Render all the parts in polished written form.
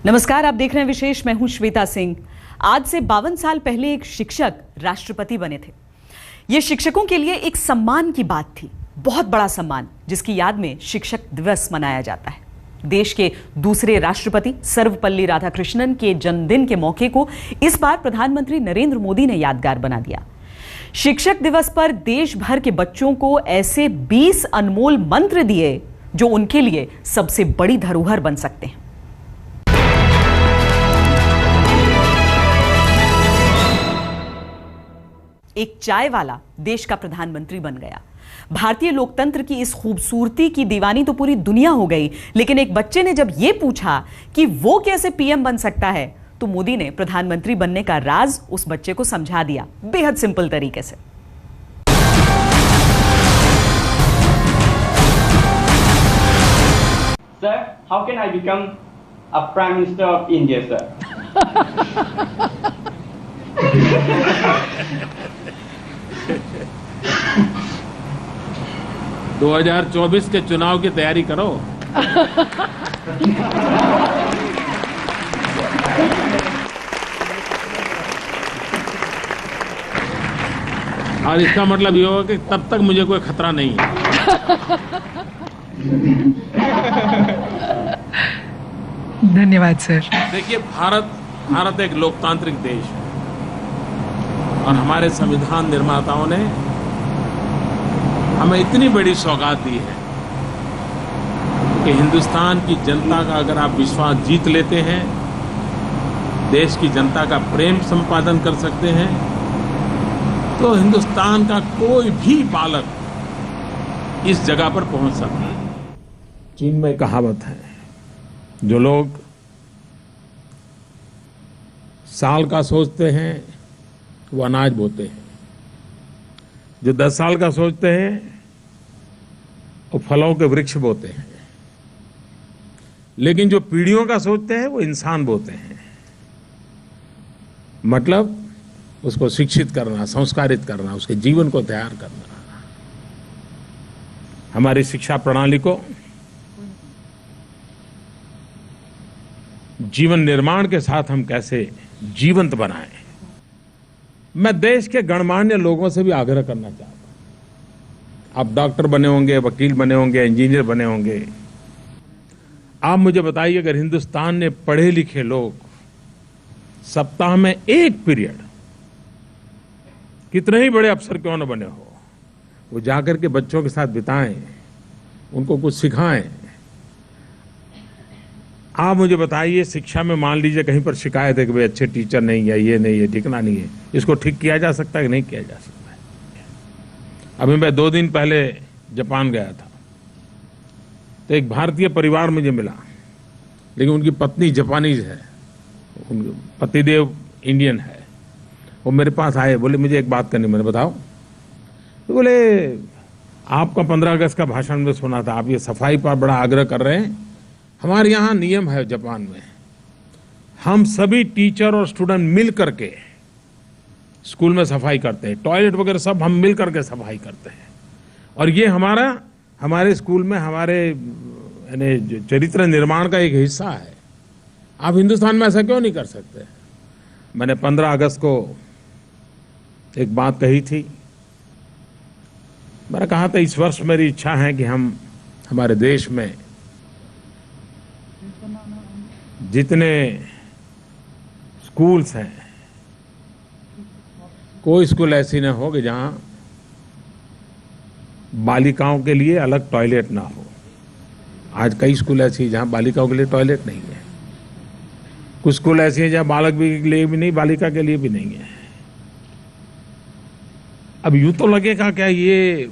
नमस्कार, आप देख रहे हैं विशेष। मैं हूं श्वेता सिंह। आज से 52 साल पहले एक शिक्षक राष्ट्रपति बने थे। यह शिक्षकों के लिए एक सम्मान की बात थी, बहुत बड़ा सम्मान, जिसकी याद में शिक्षक दिवस मनाया जाता है। देश के दूसरे राष्ट्रपति सर्वपल्ली राधाकृष्णन के जन्मदिन के मौके को इस बार प्रधानमंत्री नरेंद्र मोदी ने यादगार बना दिया। शिक्षक दिवस पर देश भर के बच्चों को ऐसे 20 अनमोल मंत्र दिए जो उनके लिए सबसे बड़ी धरोहर बन सकते हैं। एक चाय वाला देश का प्रधानमंत्री बन गया। भारतीय लोकतंत्र की इस खूबसूरती की दीवानी तो पूरी दुनिया हो गई, लेकिन एक बच्चे ने जब यह पूछा कि वो कैसे पीएम बन सकता है, तो मोदी ने प्रधानमंत्री बनने का राज उस बच्चे को समझा दिया, बेहद सिंपल तरीके से। Sir, how can I become a Prime Minister of India, sir? 2024 के चुनाव की तैयारी करो। और इसका मतलब ये होगा कि तब तक मुझे कोई खतरा नहीं है। धन्यवाद सर। देखिए, भारत एक लोकतांत्रिक देश है और हमारे संविधान निर्माताओं ने हमें इतनी बड़ी सौगात दी है कि हिंदुस्तान की जनता का अगर आप विश्वास जीत लेते हैं, देश की जनता का प्रेम संपादन कर सकते हैं, तो हिंदुस्तान का कोई भी बालक इस जगह पर पहुंच सकता है। चीन में कहावत है, जो लोग साल का सोचते हैं वो अनाज बोते हैं, जो 10 साल का सोचते हैं वो फलों के वृक्ष बोते हैं, लेकिन जो पीढ़ियों का सोचते हैं वो इंसान बोते हैं। मतलब उसको शिक्षित करना, संस्कारित करना, उसके जीवन को तैयार करना। हमारी शिक्षा प्रणाली को जीवन निर्माण के साथ हम कैसे जीवंत बनाएं, मैं देश के गणमान्य लोगों से भी आग्रह करना चाहता हूं। आप डॉक्टर बने होंगे, वकील बने होंगे, इंजीनियर बने होंगे। आप मुझे बताइए, अगर हिंदुस्तान ने पढ़े लिखे लोग सप्ताह में एक पीरियड, कितने ही बड़े अफसर क्यों न बने हो, वो जाकर के बच्चों के साथ बिताएं, उनको कुछ सिखाएं। आप मुझे बताइए, शिक्षा में मान लीजिए कहीं पर शिकायत है कि भाई अच्छे टीचर नहीं है, ये नहीं है, टिकना नहीं है, इसको ठीक किया जा सकता है कि नहीं किया जा सकता है? अभी मैं 2 दिन पहले जापान गया था, तो एक भारतीय परिवार मुझे मिला, लेकिन उनकी पत्नी जापानीज है, उनके पतिदेव इंडियन है। वो मेरे पास आए, बोले मुझे एक बात करनी। मैंने बताओ। तो बोले आपका 15 अगस्त का भाषण में सुना था, आप ये सफाई पर बड़ा आग्रह कर रहे हैं। हमारे यहाँ नियम है जापान में, हम सभी टीचर और स्टूडेंट मिल करके स्कूल में सफाई करते हैं, टॉयलेट वगैरह सब हम मिल करके सफाई करते हैं। और ये हमारे स्कूल में हमारे यानी चरित्र निर्माण का एक हिस्सा है। आप हिंदुस्तान में ऐसा क्यों नहीं कर सकते? मैंने 15 अगस्त को एक बात कही थी। मैंने कहा था, इस वर्ष मेरी इच्छा है कि हम हमारे देश में जितने स्कूल्स हैं, कोई स्कूल ऐसी ना हो कि जहां बालिकाओं के लिए अलग टॉयलेट ना हो। आज कई स्कूल ऐसी हैं जहां बालिकाओं के लिए टॉयलेट नहीं है, कुछ स्कूल ऐसी हैं जहां बालक के लिए भी नहीं, बालिका के लिए भी नहीं है। अब यूं तो लगेगा क्या ये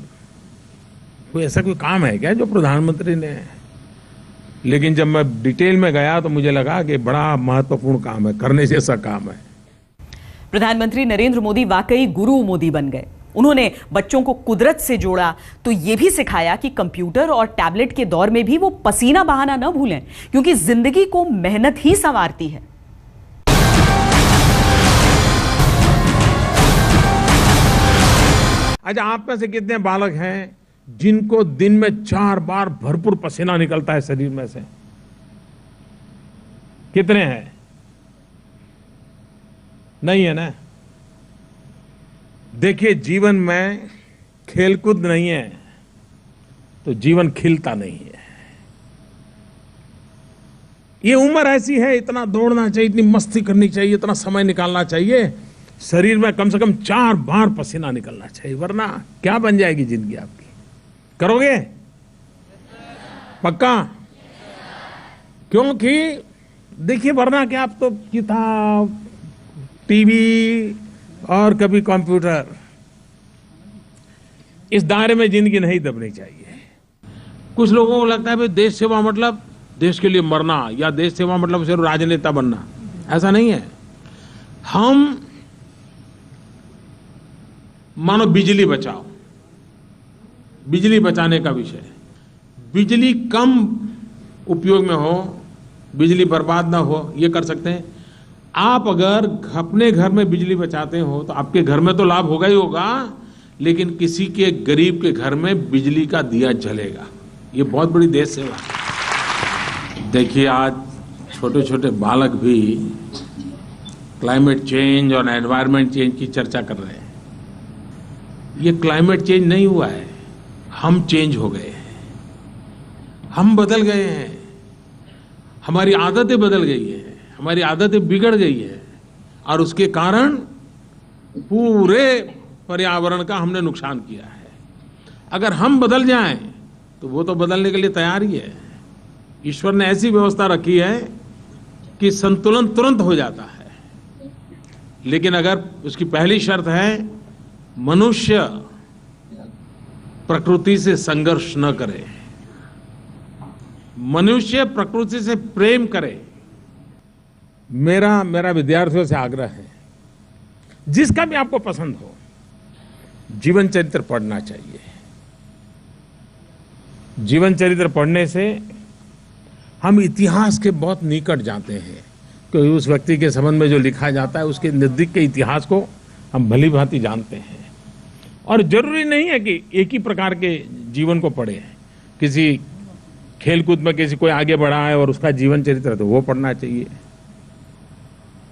कोई ऐसा कोई काम है क्या जो प्रधानमंत्री ने, लेकिन जब मैं डिटेल में गया तो मुझे लगा कि बड़ा महत्वपूर्ण काम है, करने जैसा काम है। प्रधानमंत्री नरेंद्र मोदी वाकई गुरु मोदी बन गए। उन्होंने बच्चों को कुदरत से जोड़ा, तो यह भी सिखाया कि कंप्यूटर और टैबलेट के दौर में भी वो पसीना बहाना न भूलें, क्योंकि जिंदगी को मेहनत ही संवारती है। अच्छा, आप में से कितने बालक हैं जिनको दिन में 4 बार भरपूर पसीना निकलता है शरीर में से? कितने हैं? नहीं है ना। देखिए, जीवन में खेलकूद नहीं है तो जीवन खिलता नहीं है। ये उम्र ऐसी है, इतना दौड़ना चाहिए, इतनी मस्ती करनी चाहिए, इतना समय निकालना चाहिए, शरीर में कम से कम 4 बार पसीना निकलना चाहिए, वरना क्या बन जाएगी जिंदगी आपकी। करोगे? पक्का? क्योंकि देखिए, वरना क्या, आप तो किताब, टीवी और कभी कंप्यूटर, इस दायरे में जिंदगी नहीं दबनी चाहिए। कुछ लोगों को लगता है भाई देश सेवा मतलब देश के लिए मरना, या देश सेवा मतलब सिर्फ राजनेता बनना। ऐसा नहीं है। हम मानो बिजली बचाओ, बिजली बचाने का विषय, बिजली कम उपयोग में हो, बिजली बर्बाद ना हो, ये कर सकते हैं। आप अगर अपने घर में बिजली बचाते हो तो आपके घर में तो लाभ होगा ही होगा, लेकिन किसी के गरीब के घर में बिजली का दिया जलेगा। ये बहुत बड़ी देश सेवा है। देखिए, आज छोटे छोटे बालक भी क्लाइमेट चेंज और एनवायरनमेंट चेंज की चर्चा कर रहे हैं। ये क्लाइमेट चेंज नहीं हुआ है, हम चेंज हो गए हैं, हम बदल गए हैं, हमारी आदतें बदल गई हैं, हमारी आदतें बिगड़ गई है, और उसके कारण पूरे पर्यावरण का हमने नुकसान किया है। अगर हम बदल जाएं तो वो तो बदलने के लिए तैयार ही है। ईश्वर ने ऐसी व्यवस्था रखी है कि संतुलन तुरंत हो जाता है, लेकिन अगर उसकी पहली शर्त है मनुष्य प्रकृति से संघर्ष न करे, मनुष्य प्रकृति से प्रेम करे। मेरा विद्यार्थियों से आग्रह है, जिसका भी आपको पसंद हो, जीवन चरित्र पढ़ना चाहिए। जीवन चरित्र पढ़ने से हम इतिहास के बहुत निकट जाते हैं, क्योंकि उस व्यक्ति के संबंध में जो लिखा जाता है उसके नजदीक के इतिहास को हम भली भांति जानते हैं। और जरूरी नहीं है कि एक ही प्रकार के जीवन को पढ़े। किसी खेलकूद में किसी कोई आगे बढ़ा है और उसका जीवन चरित्र तो वो पढ़ना चाहिए।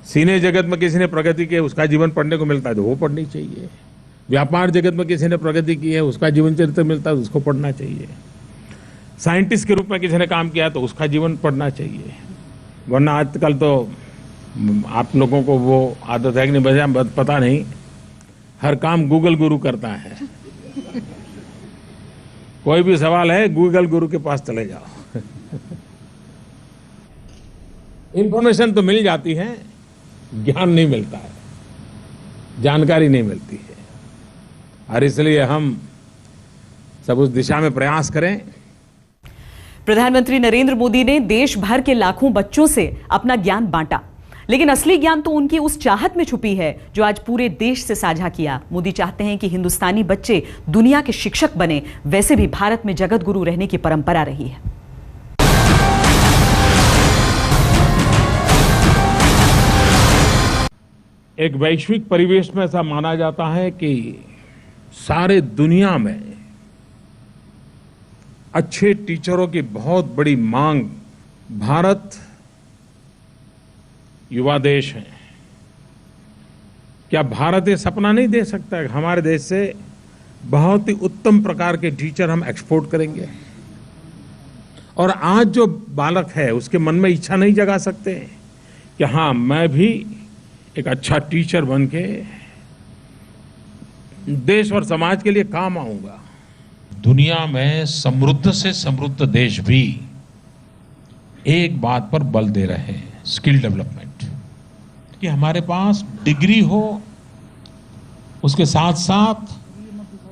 सिने जगत में किसी ने प्रगति की है, उसका जीवन पढ़ने को मिलता है तो वो पढ़नी चाहिए। व्यापार जगत में किसी ने प्रगति की है, उसका जीवन चरित्र मिलता है तो उसको पढ़ना चाहिए। साइंटिस्ट के रूप में किसी ने काम किया है तो उसका जीवन पढ़ना चाहिए। वरना आजकल तो आप लोगों को वो आदत है कि नहीं, बजाय पता नहीं, हर काम गूगल गुरु करता है। कोई भी सवाल है गूगल गुरु के पास चले जाओ। इंफॉर्मेशन तो मिल जाती है, ज्ञान नहीं मिलता है, जानकारी नहीं मिलती है। और इसलिए हम सब उस दिशा में प्रयास करें। प्रधानमंत्री नरेंद्र मोदी ने देश भर के लाखों बच्चों से अपना ज्ञान बांटा, लेकिन असली ज्ञान तो उनकी उस चाहत में छुपी है जो आज पूरे देश से साझा किया। मोदी चाहते हैं कि हिंदुस्तानी बच्चे दुनिया के शिक्षक बने। वैसे भी भारत में जगत गुरु रहने की परंपरा रही है। एक वैश्विक परिवेश में ऐसा माना जाता है कि सारे दुनिया में अच्छे टीचरों की बहुत बड़ी मांग। भारत युवा देश है, क्या भारत ये सपना नहीं दे सकता है हमारे देश से बहुत ही उत्तम प्रकार के टीचर हम एक्सपोर्ट करेंगे? और आज जो बालक है उसके मन में इच्छा नहीं जगा सकते कि हाँ, मैं भी एक अच्छा टीचर बन के देश और समाज के लिए काम आऊंगा। दुनिया में समृद्ध से समृद्ध देश भी एक बात पर बल दे रहे हैं, स्किल डेवलपमेंट, कि हमारे पास डिग्री हो, उसके साथ साथ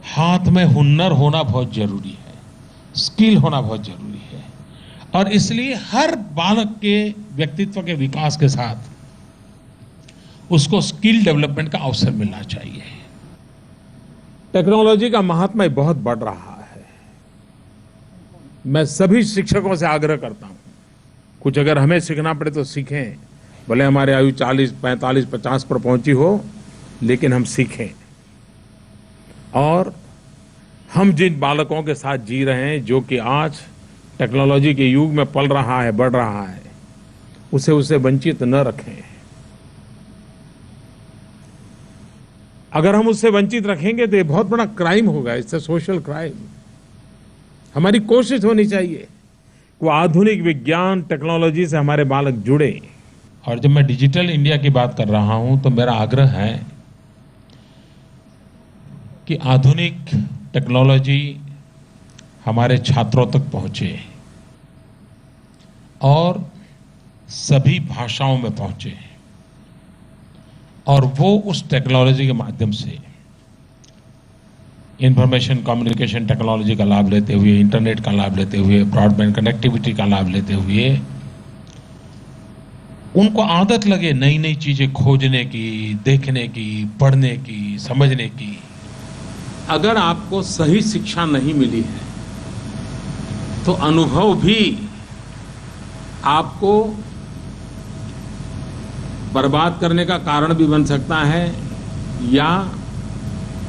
हाथ में हुनर होना बहुत जरूरी है, स्किल होना बहुत जरूरी है। और इसलिए हर बालक के व्यक्तित्व के विकास के साथ उसको स्किल डेवलपमेंट का अवसर मिलना चाहिए। टेक्नोलॉजी का महात्म्य बहुत बढ़ रहा है। मैं सभी शिक्षकों से आग्रह करता हूं, कुछ अगर हमें सीखना पड़े तो सीखें, भले हमारे आयु 40, 45, 50 पर पहुंची हो, लेकिन हम सीखें। और हम जिन बालकों के साथ जी रहे हैं, जो कि आज टेक्नोलॉजी के युग में पल रहा है, बढ़ रहा है, उसे वंचित न रखें। अगर हम उससे वंचित रखेंगे तो ये बहुत बड़ा क्राइम होगा, इससे सोशल क्राइम। हमारी कोशिश होनी चाहिए कि वो आधुनिक विज्ञान टेक्नोलॉजी से हमारे बालक जुड़े। और जब मैं डिजिटल इंडिया की बात कर रहा हूं तो मेरा आग्रह है कि आधुनिक टेक्नोलॉजी हमारे छात्रों तक पहुंचे और सभी भाषाओं में पहुंचे और वो उस टेक्नोलॉजी के माध्यम से इंफॉर्मेशन कम्युनिकेशन टेक्नोलॉजी का लाभ लेते हुए, इंटरनेट का लाभ लेते हुए, ब्रॉडबैंड कनेक्टिविटी का लाभ लेते हुए उनको आदत लगे नई नई चीजें खोजने की, देखने की, पढ़ने की, समझने की। अगर आपको सही शिक्षा नहीं मिली है तो अनुभव भी आपको बर्बाद करने का कारण भी बन सकता है या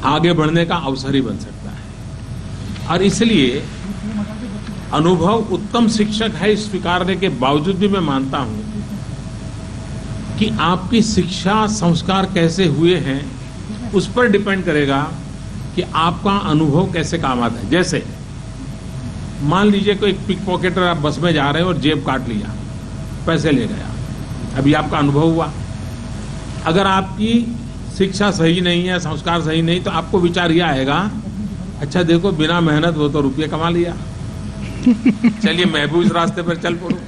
आगे बढ़ने का अवसर ही बन सकता है। और इसलिए अनुभव उत्तम शिक्षक है स्वीकारने के बावजूद भी मैं मानता हूं कि आपकी शिक्षा संस्कार कैसे हुए हैं उस पर डिपेंड करेगा कि आपका अनुभव कैसे काम आता है। जैसे मान लीजिए कोई पिक पॉकेटर, आप बस में जा रहे हो और जेब काट लिया, पैसे ले गया, अभी आपका अनुभव हुआ। अगर आपकी शिक्षा सही नहीं है, संस्कार सही नहीं, तो आपको विचार यह आएगा, अच्छा देखो बिना मेहनत वो तो रुपये कमा लिया, चलिए मैं भी उस रास्ते पर चल पड़ूं।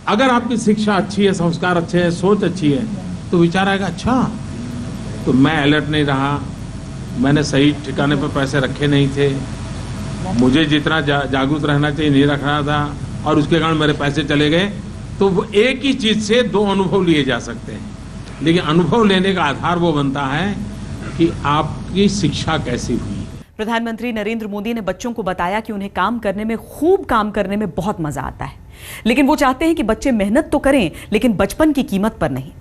अगर आपकी शिक्षा अच्छी है, संस्कार अच्छे हैं, सोच अच्छी है, तो विचार आएगा अच्छा तो मैं अलर्ट नहीं रहा, मैंने सही ठिकाने पर पैसे रखे नहीं थे, मुझे जितना जागरूक रहना चाहिए नहीं रख रहा था और उसके कारण मेरे पैसे चले गए। तो वो एक ही चीज से दो अनुभव लिए जा सकते हैं, लेकिन अनुभव लेने का आधार वो बनता है कि आपकी शिक्षा कैसी हुई। प्रधानमंत्री नरेंद्र मोदी ने बच्चों को बताया कि उन्हें काम करने में, खूब काम करने में बहुत मजा आता है, लेकिन वो चाहते हैं कि बच्चे मेहनत तो करें लेकिन बचपन की कीमत पर नहीं।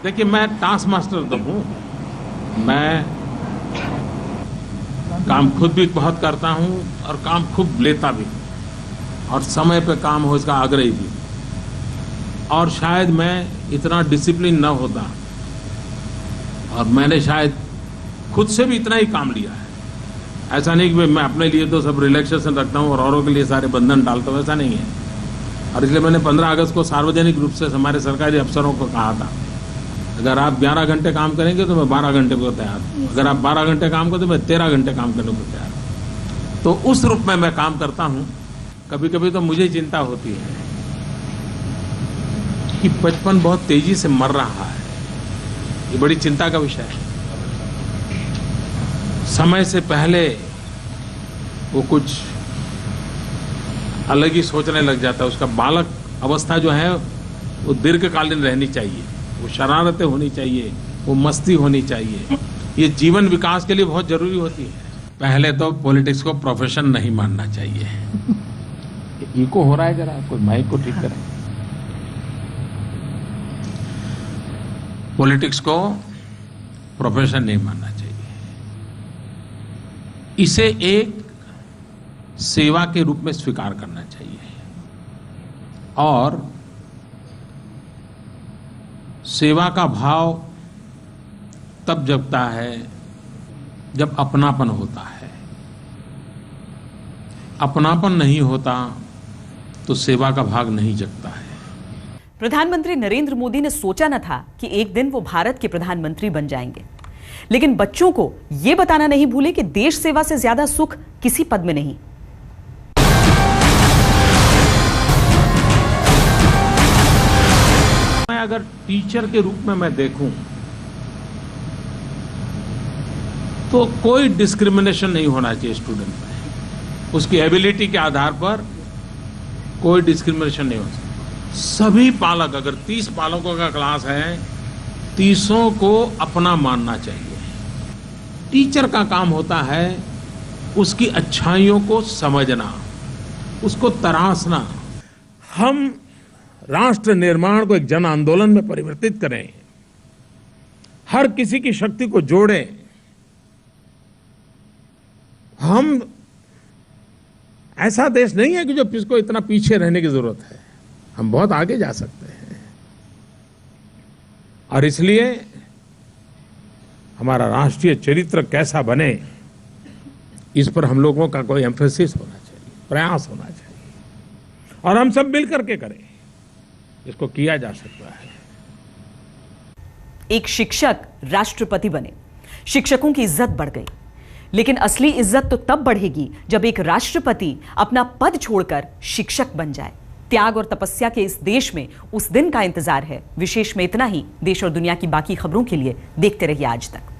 देखिए मैं टास्क मास्टर तो हूं, मैं काम खुद भी बहुत करता हूं और काम खूब लेता भी और समय पे काम हो इसका आग्रही भी। और शायद मैं इतना डिसिप्लिन न होता और मैंने शायद खुद से भी इतना ही काम लिया है। ऐसा नहीं कि मैं अपने लिए तो सब रिलैक्सेशन रखता हूं और औरों के लिए सारे बंधन डालता हूं, ऐसा नहीं है। और इसलिए मैंने 15 अगस्त को सार्वजनिक रूप से हमारे सरकारी अफसरों को कहा था, अगर आप 11 घंटे काम करेंगे तो मैं 12 घंटे को तैयार हूँ, अगर आप 12 घंटे काम करें तो मैं 13 घंटे काम करने को तैयार हूँ। तो उस रूप में मैं काम करता हूँ। कभी कभी तो मुझे चिंता होती है कि बचपन बहुत तेजी से मर रहा है, ये बड़ी चिंता का विषय है। समय से पहले वो कुछ अलग ही सोचने लग जाता है। उसका बालक अवस्था जो है वो दीर्घकालीन रहनी चाहिए, वो शरारतें होनी चाहिए, वो मस्ती होनी चाहिए, ये जीवन विकास के लिए बहुत जरूरी होती है। पहले तो पॉलिटिक्स को प्रोफेशन नहीं मानना चाहिए। इको हो रहा है, जरा कोई माइक को ठीक करें। पॉलिटिक्स को प्रोफेशन नहीं मानना चाहिए, इसे एक सेवा के रूप में स्वीकार करना चाहिए। और सेवा का भाव तब जगता है जब अपनापन होता है। अपनापन नहीं होता तो सेवा का भाग नहीं जगता है। प्रधानमंत्री नरेंद्र मोदी ने सोचा न था कि एक दिन वो भारत के प्रधानमंत्री बन जाएंगे, लेकिन बच्चों को यह बताना नहीं भूले कि देश सेवा से ज्यादा सुख किसी पद में नहीं। मैं अगर टीचर के रूप में मैं देखूं तो कोई डिस्क्रिमिनेशन नहीं होना चाहिए स्टूडेंट में, उसकी एबिलिटी के आधार पर कोई डिस्क्रिमिनेशन नहीं हो सकता। सभी पालक, अगर 30 पालकों का क्लास है, 30 को अपना मानना चाहिए। टीचर का काम होता है उसकी अच्छाइयों को समझना, उसको तराशना। हम राष्ट्र निर्माण को एक जन आंदोलन में परिवर्तित करें, हर किसी की शक्ति को जोड़ें हम ऐसा देश नहीं है कि जो जिसको इतना पीछे रहने की जरूरत है। हम बहुत आगे जा सकते हैं और इसलिए हमारा राष्ट्रीय चरित्र कैसा बने, इस पर हम लोगों का कोई एम्फेसिस होना चाहिए, प्रयास होना चाहिए और हम सब मिल करके करें, इसको किया जा सकता है। एक शिक्षक राष्ट्रपति बने, शिक्षकों की इज्जत बढ़ गई, लेकिन असली इज्जत तो तब बढ़ेगी जब एक राष्ट्रपति अपना पद छोड़कर शिक्षक बन जाए। त्याग और तपस्या के इस देश में उस दिन का इंतजार है। विशेष में इतना ही। देश और दुनिया की बाकी खबरों के लिए देखते रहिए आज तक।